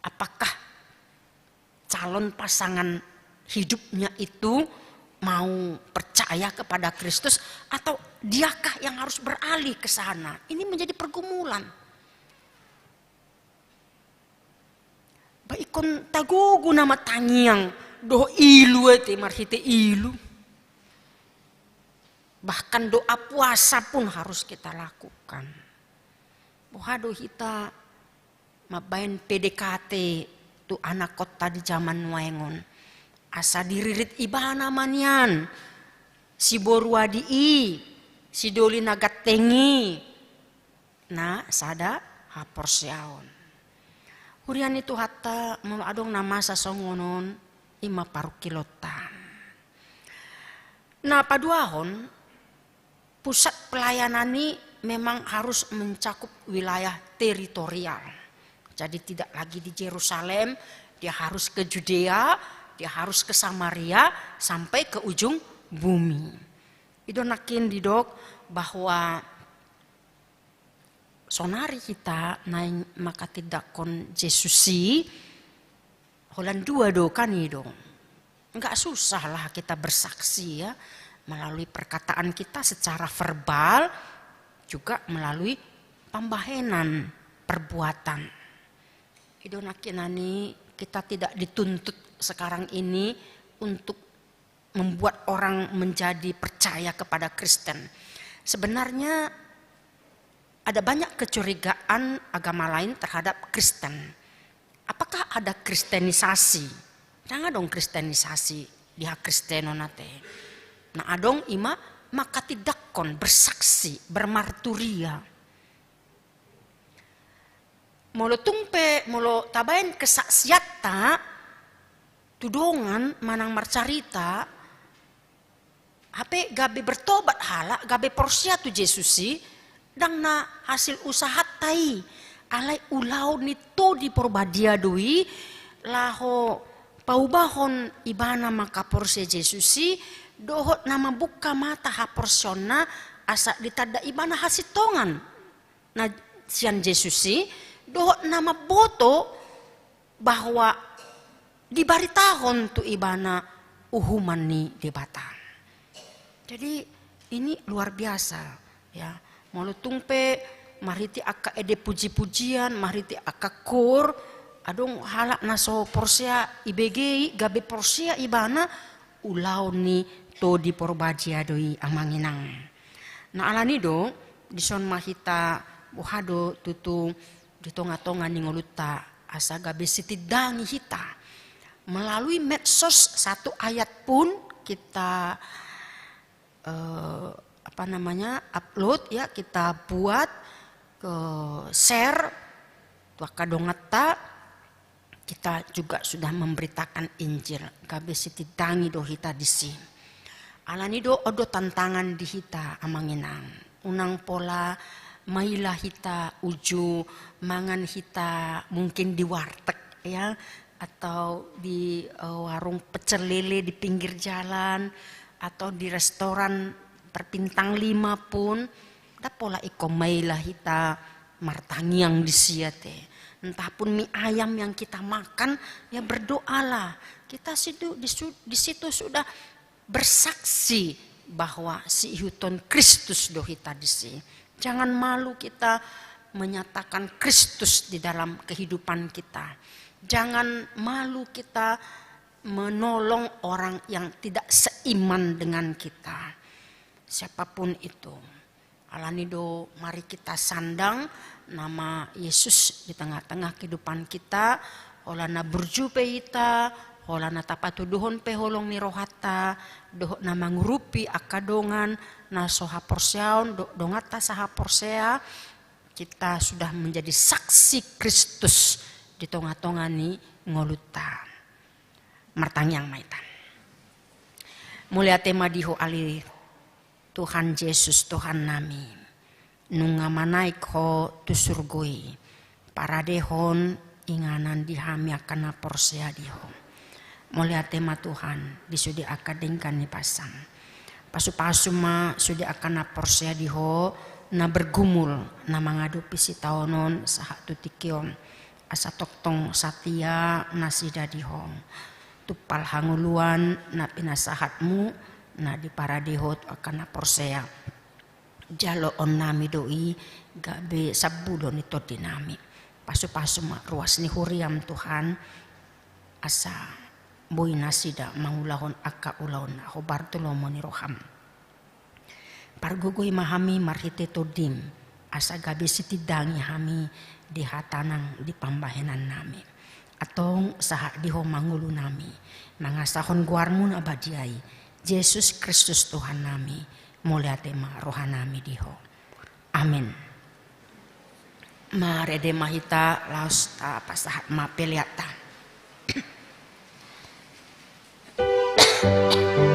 apakah calon pasangan hidupnya itu mau percaya kepada Kristus atau diakah yang harus beralih ke sana. Ini menjadi pergumulan. Baikon tagugu nama tangiang do ilu ete marhite ilu. Bahkan doa puasa pun harus kita lakukan. Bohado hita mabain PDKT tu anak kota di zaman nuengon. Asa diririt ibana manian. Si boruadi si doli nagatengi. Nah sada haporsiaon. Hurian itu hatta adong nama sasongonon 5 paru kilotan. Nah paduahon pusat pelayanan ini memang harus mencakup wilayah teritorial. Jadi tidak lagi di Yerusalem, dia harus ke Judea, dia harus ke Samaria sampai ke ujung bumi. Itu nakin didok bahwa sonari kita naik maka tidak kon Yesusi holan dua do kan dong. Enggak susah lah kita bersaksi ya melalui perkataan kita secara verbal juga melalui pembahenan perbuatan. Idonakinani kita tidak dituntut sekarang ini untuk membuat orang menjadi percaya kepada Kristen. Sebenarnya ada banyak kecurigaan agama lain terhadap Kristen. Apakah ada kristenisasi? Jangan dong kristenisasi dia kristenonate. Nah adong ima maka tidak kon bersaksi, bermarturia. Molo tungpe, molo tabain kesaksiata, tudongan manang marcarita, hape gabe bertobat hala, gabe porsia tu Yesusi, dang na hasil usaha tai alai ulau nito di porbadia dui laho paubahon ibana maka porsia Yesusi dohot nama buka mata haporsiona asa ditada ibana hasitongan na sian Yesusi dohot nama boto bahwa dibaritahon tu ibana uhuman ni debatan. Jadi ini luar biasa ya. Molo tungpe mariti aka ede puji-pujian, mariti aka kur, adong halak naso porsia IBG gabe porsia ibana ulau ni to di porbadia doi amanginang. Nah alani do dison mahita buhado tutu di tonga-tonga ningoluta asa gabe sitidangi hita melalui medsos satu ayat pun kita upload ya, kita buat ke share tuh kadongeta kita juga sudah memberitakan Injil gabe siti dangi do hita disi alani do odo tantangan di hita amanginang unang pola mailah hita uju mangan hita mungkin di warteg ya, atau di warung pecel lele di pinggir jalan, atau di restoran berbintang 5 pun, da pola iko mailah hita martangiang di siate. Entah pun mie ayam yang kita makan, ya berdoalah. Kita di situ sudah bersaksi bahwa si ihuton Kristus do hita disi. Jangan malu kita menyatakan Kristus di dalam kehidupan kita. Jangan malu kita menolong orang yang tidak seiman dengan kita. Siapapun itu. Alanido mari kita sandang nama Yesus di tengah-tengah kehidupan kita. Olana berjupe ita, olana tapatu dohon peholong ni rohata, doh na mangurupi akadongan na soha porseaon, dongata saha porsea. Kita sudah menjadi saksi Kristus di tengah-tengah ni ngoluta. Martangyang maitan. Mulia tema diho ali Tuhan Yesus Tuhan nami. Nunga manaik ho tu surgoi. Para dehon inganan dihami akan porsea diho. Mulia tema Tuhan disudi akadengkan ni pasang. Pasu-pasu ma sudi akan porsea diho na bergumul na mengadupi si taonon sahat tutikion asa toktong satia nasida dihong tupal hanguluan na pinasahatmu na di paradihot akan porsea jalo on nami doi gabe sabudon ito dinami pasu-pasu ma ruas ni huriam Tuhan asa boy nasida mangulahon akka ulahon na ho Bartolomo ni Roham pargugoy mahami marhite todim asa gabi sitidangi hami di hatanang di pambahenan nami atong saha diho mangulu nami mangasahon guarmun abadiai Yesus Kristus Tuhan nami mulia tema rohanami diho amin. Marede mahita laos ta pasahat mapeliata. Thank you.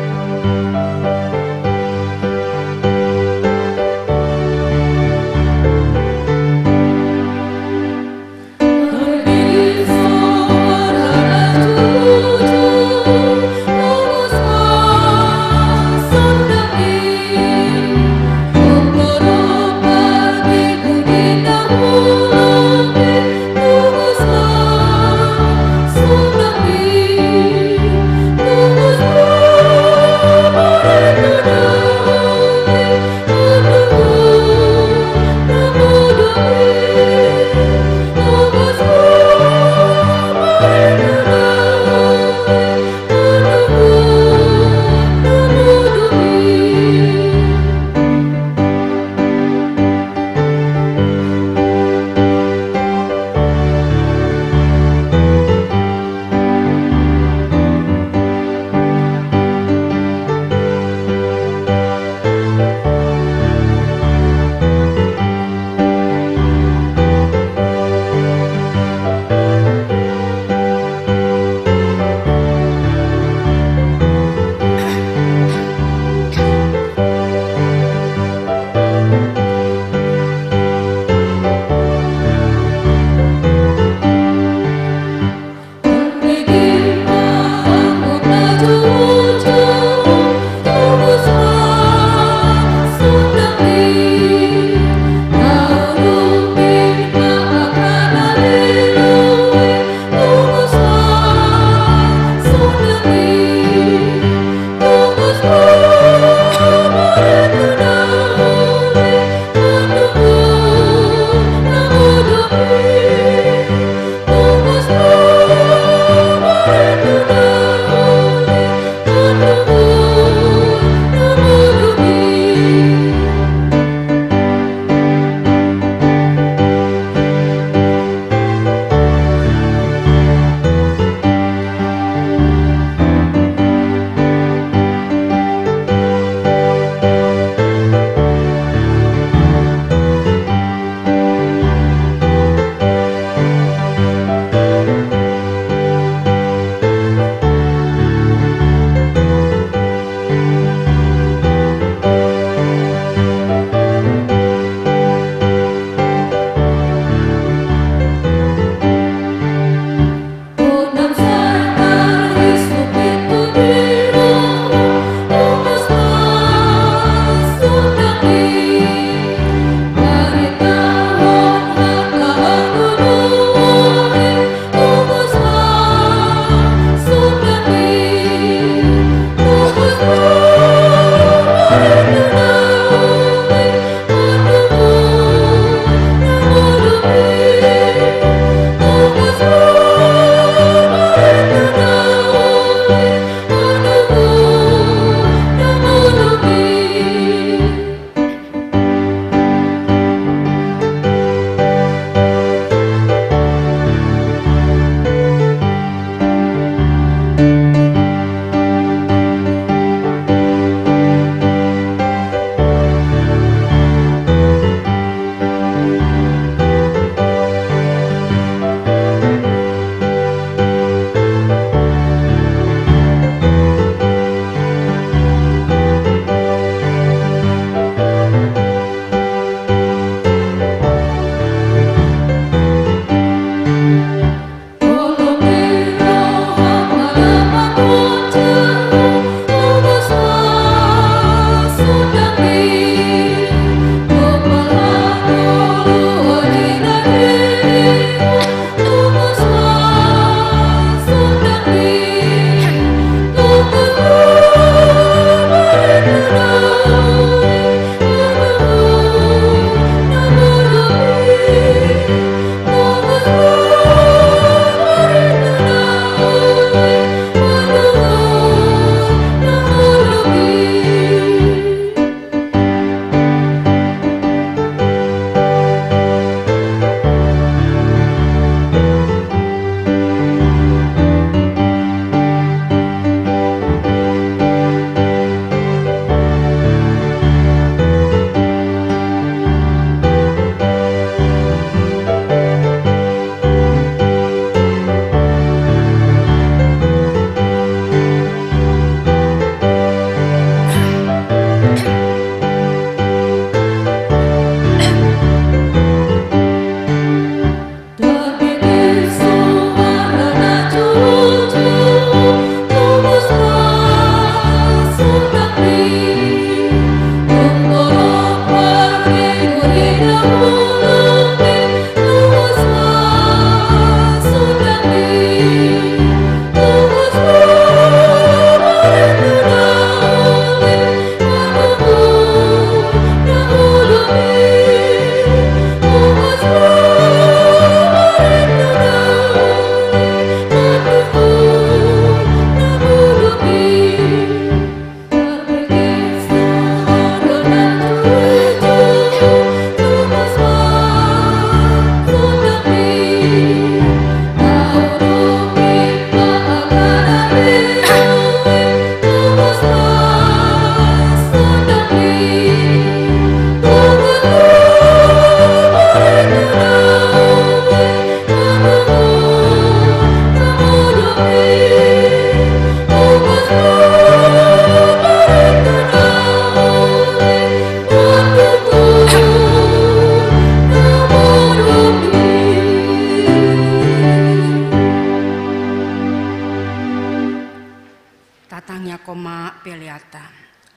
tatangnya koma peliata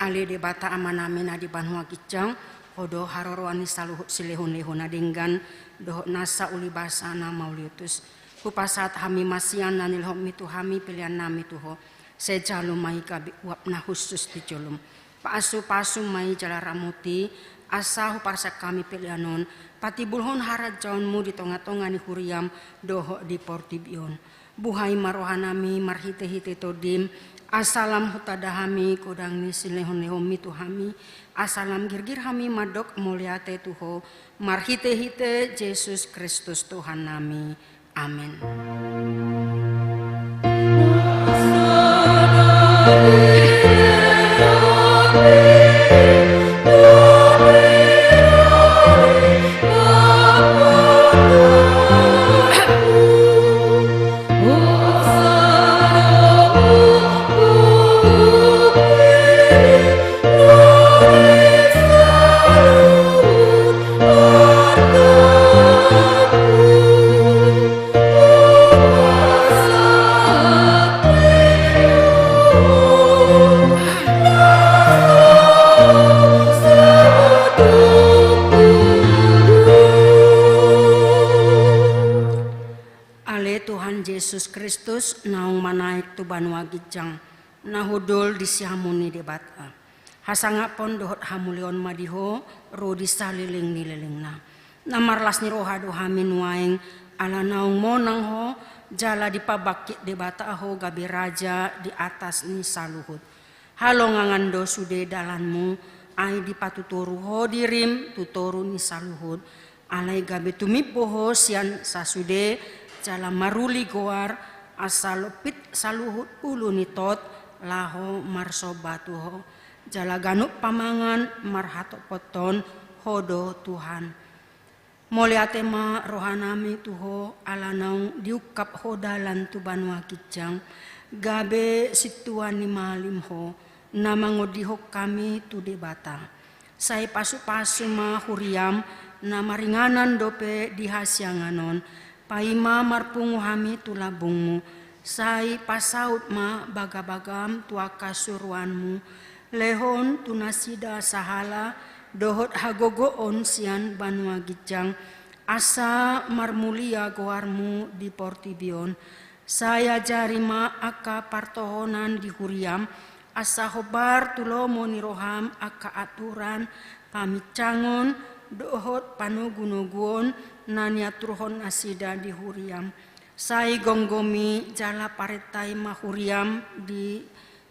ali de bata amanamina di Banua Gijang hodo haroroani saluhut silehun-lehun adenggan dohok nasa uli basana mauliutus kupasat hami masian nanilhom mitu hami pilihan nami tuho sejalum mai kabi wapna khusus di jolum pasu mai jala ramuti asa huparsa kami pilihanon pati bulhon harat jaunmu di tonga-tonga ni huriam dohok di portibion buhai marohanami marhite-hite todim asalam hutadahami kodang ni silehon-lehon mitu hami asalam girgir hami madok muliate tuho marhite-hite Yesus Kristus Tuhan nami. Amin. Yesus Kristus naung manaik tu Banua Gijang nahudul disihamuni debata hasanga pon dohot hamulion madiho ro disaliling nilelingna namarlas ni roha dohamin waeng ala naung monang ho jala dipabakit debata ho gabi raja di atas ni saluhut halongangan do sude dalanmu ai dipatuturu ho dirim tutoru ni saluhut alai gabi tumipo ho sian sasude jala maruli goar asalopit saluhut ulu nitot laho marsobatu ho jala ganuk pamangan marhato poton hodo Tuhan moliatema rohanami tuho alanaung diukap hodalan tu Banua Gijang gabe situan ni malim ho namangodiho kami tu debata sai pasu-pasu ma huriam namaringanan dope dihasyanganon paima marpungu hami tulabungmu sai pasaut ma bagabagam tuaka suruanmu lehon tunasida sahala dohot hagogoon sian Banua Gijang asa marmulia goarmu di portibion saya jarima aka partohonan di huriam asa hobar tulomo ni roham aka aturan pamicangon dohot panogunoguon naniatruhon asida di huriam sai gonggomi jala paretai mahuriam di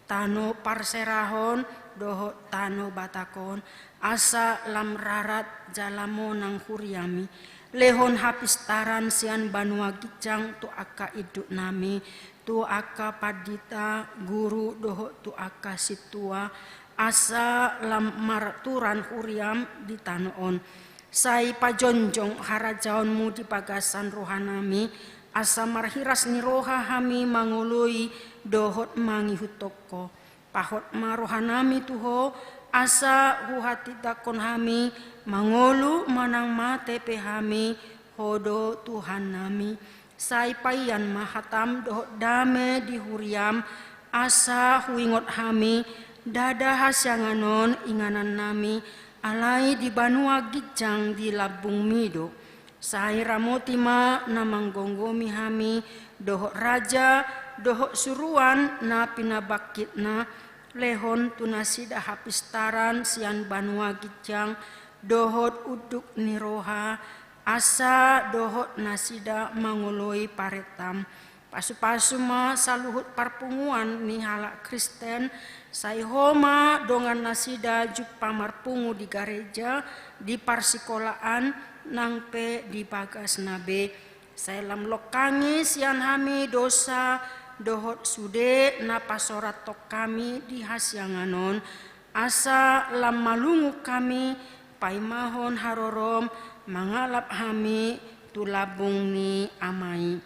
tano parserahon dohot tano batakon asa lam rarat jala monang huriami lehon hapistaran sian Banua Gijang tu aka iduk nami tu aka padita guru dohot tu aka situa asa lam marturan huriam di tanoon sai pajonjong harajaonmu di pagasan rohanami asa marhiras ni roha hami mangului dohot mangi hutoko pahot marohanami tuho asa huhati takon hami mangolu manang mate pehami hodo Tuhan nami sai payan mahatam dohot dame di huriam asa huingot hami dada hasyanganon inganan nami alai di Banua Gijang di Labung Mido sai ramotima namanggonggomi hami dohok raja dohok suruan na pinabakitna lehon tunasida hapistaran sian Banua Gijang dohot uduk niroha asa dohot nasida mangoloi paretam pasu-pasu ma saluhut parpunguan ni halak Kristen sai homa dongan nasida juppa marpungu di gereja di parsikolaan nangpe di bagas nabe sai lam lokangi sian hami dosa dohot sude na pasorat tok kami di hasyanganon asa lam malungu kami paimahon harorom mangalap hami tulabung ni amai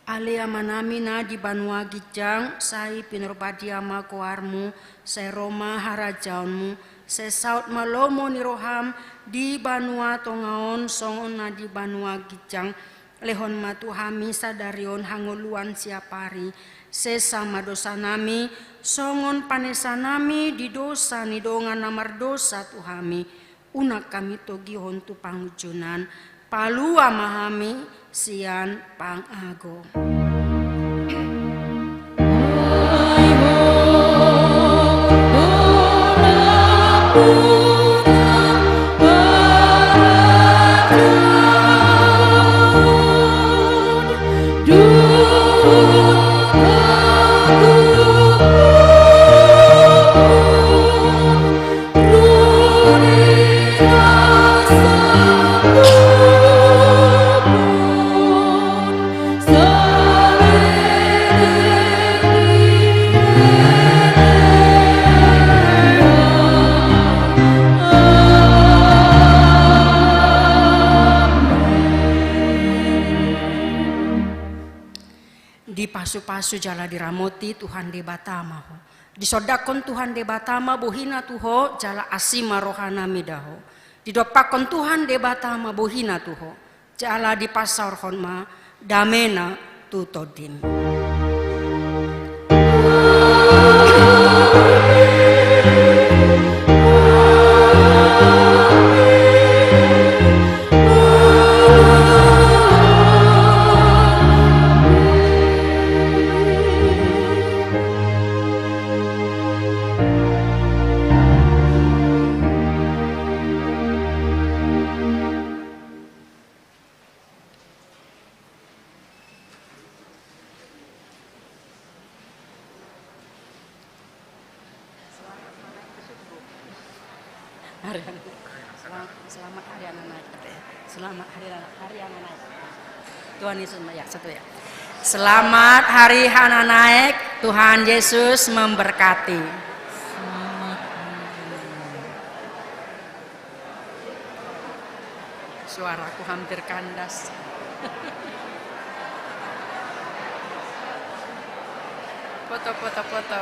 Alia manamina di Banua Gijang sai pinurbadiama koarmu sai Roma harajaunmu sai saut malomo ni roham di Banua tongaon songon na di Banua Gijang lehon matu hami sadarion hangoluan siapari sesama dosa nami, songon panesa nami di dosa ni dongan namar dosa Tuhami, unak kami togi hontu pangujunan, palua mahami sian pangago. Di pasu-pasu jala diramoti Tuhan de batama ho. Disodakon Tuhan de batama bohina tuho jala asima rohana midaho. Didopakon Tuhan de batama bohina tuho jala di pasar honma damena tutodin. Selamat hari anak naik. Selamat hari anak naik. Tuhan Yesus ya satu ya. Selamat hari anak naik. Tuhan Yesus memberkati. Suaraku hampir kandas. Foto.